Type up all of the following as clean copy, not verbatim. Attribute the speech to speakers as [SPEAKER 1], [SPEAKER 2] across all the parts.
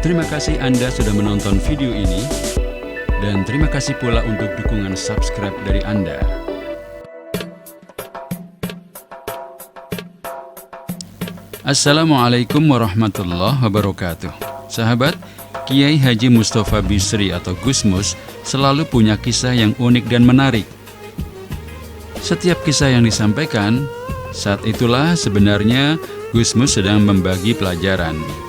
[SPEAKER 1] Terima kasih Anda sudah menonton video ini, dan terima kasih pula untuk dukungan subscribe dari Anda. Assalamualaikum warahmatullahi wabarakatuh. Sahabat, Kiai Haji Mustafa Bisri atau Gusmus selalu punya kisah yang unik dan menarik. Setiap kisah yang disampaikan, saat itulah sebenarnya Gusmus sedang membagi pelajaran.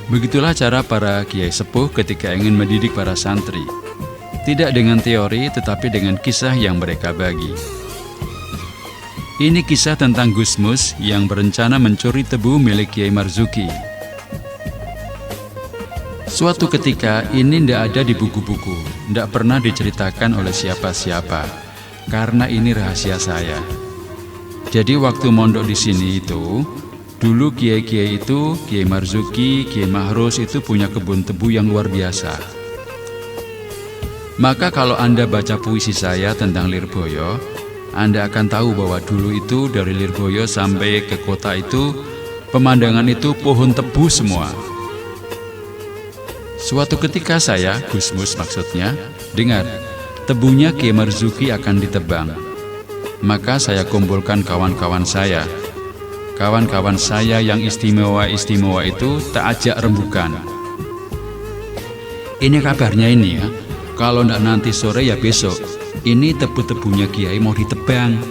[SPEAKER 1] Begitulah cara para kiai sepuh ketika ingin mendidik para santri. Tidak dengan teori, tetapi dengan kisah yang mereka bagi. Ini kisah tentang Gusmus yang berencana mencuri tebu milik Kiai Marzuki. Suatu ketika ini tidak ada di buku-buku, tidak pernah diceritakan oleh siapa-siapa, karena ini rahasia saya. Jadi waktu mondok di sini itu, dulu kiai-kiai itu, Kiai Marzuki, Kiai Mahrus itu punya kebun tebu yang luar biasa. Maka kalau Anda baca puisi saya tentang Lirboyo, Anda akan tahu bahwa dulu itu dari Lirboyo sampai ke kota itu, pemandangan itu pohon tebu semua. Suatu ketika saya, Gusmus maksudnya, dengar tebunya Kiai Marzuki akan ditebang. Maka saya kumpulkan kawan-kawan saya. Kawan-kawan saya yang istimewa-istimewa itu tak ajak rembukan. Ini kabarnya ini ya, kalau tidak nanti sore ya besok. Ini tebu-tebunya Kiai mau ditebang.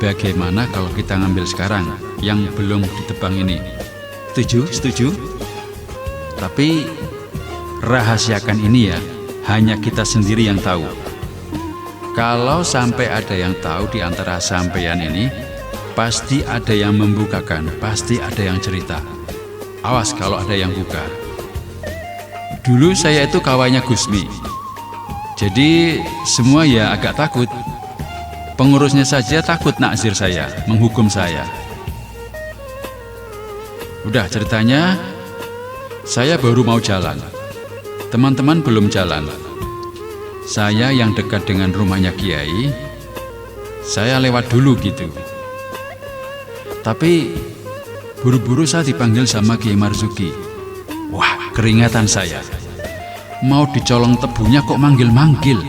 [SPEAKER 1] Bagaimana kalau kita ngambil sekarang yang belum ditebang ini? Setuju? Setuju? Tapi rahasiakan ini ya, hanya kita sendiri yang tahu. Kalau sampai ada yang tahu di antara sampean ini, pasti ada yang membukakan, pasti ada yang cerita. Awas kalau ada yang buka. Dulu saya itu kawannya Gusmi, jadi semua ya agak takut. Pengurusnya saja takut nakzir saya, menghukum saya. Udah ceritanya, saya baru mau jalan. Teman-teman belum jalan. Saya yang dekat dengan rumahnya Kiai, saya lewat dulu gitu. Tapi buru-buru saya dipanggil sama Kiai Marzuki. Wah, keringatan saya. Mau dicolong tebunya kok manggil-manggil.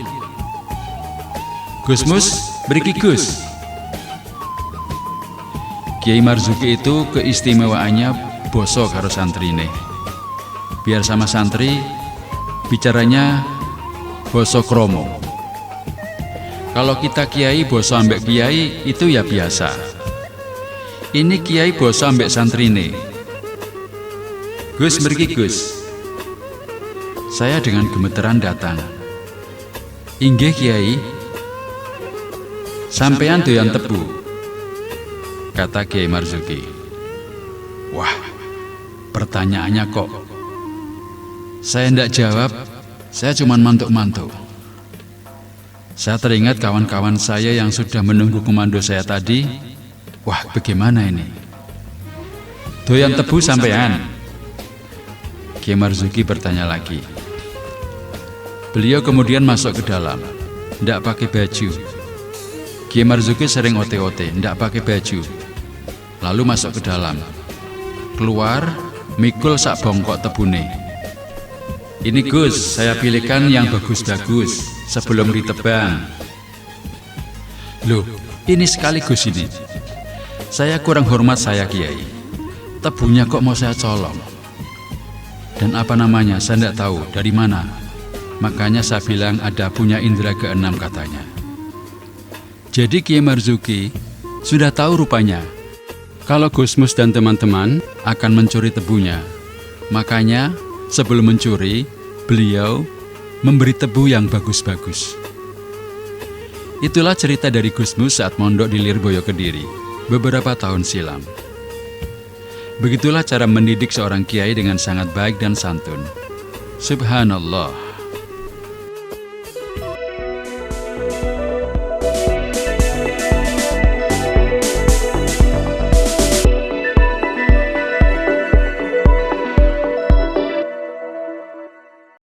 [SPEAKER 1] Gusmus, beriki Gus. Kiai Marzuki itu keistimewaannya boso karo santrine. Biar sama santri bicaranya boso kromo. Kalau kita kiai boso ambek kiai itu ya biasa. Ini Kiai boso ambek santrine. Gus, mriki Gus. Saya dengan gemeteran datang. Inggih Kiai. Sampean doyan tebu, kata Kiai Marzuki. Wah, pertanyaannya kok saya ndak jawab, saya cuma mantuk-mantuk. Saya teringat kawan-kawan saya yang sudah menunggu komando saya tadi. Wah, bagaimana ini? Doyan tebu sampean? Kiai Marzuki bertanya lagi. Beliau kemudian masuk ke dalam, tidak pakai baju. Kiai Marzuki sering ote-ote, tidak pakai baju. Lalu masuk ke dalam. Keluar, mikul sak bongkok tebune. Ini Gus, saya pilihkan yang bagus-bagus sebelum ditebang. Loh, ini sekaligus ini. Saya kurang hormat saya Kiai. Tebunya kok mau saya colong? Dan apa namanya, saya tidak tahu dari mana. Makanya saya bilang ada punya indera keenam katanya. Jadi Kiai Marzuki sudah tahu rupanya kalau Gusmus dan teman-teman akan mencuri tebunya. Makanya sebelum mencuri, beliau memberi tebu yang bagus-bagus. Itulah cerita dari Gusmus saat mondok di Lirboyo Kediri beberapa tahun silam. Begitulah cara mendidik seorang kiai dengan sangat baik dan santun. Subhanallah.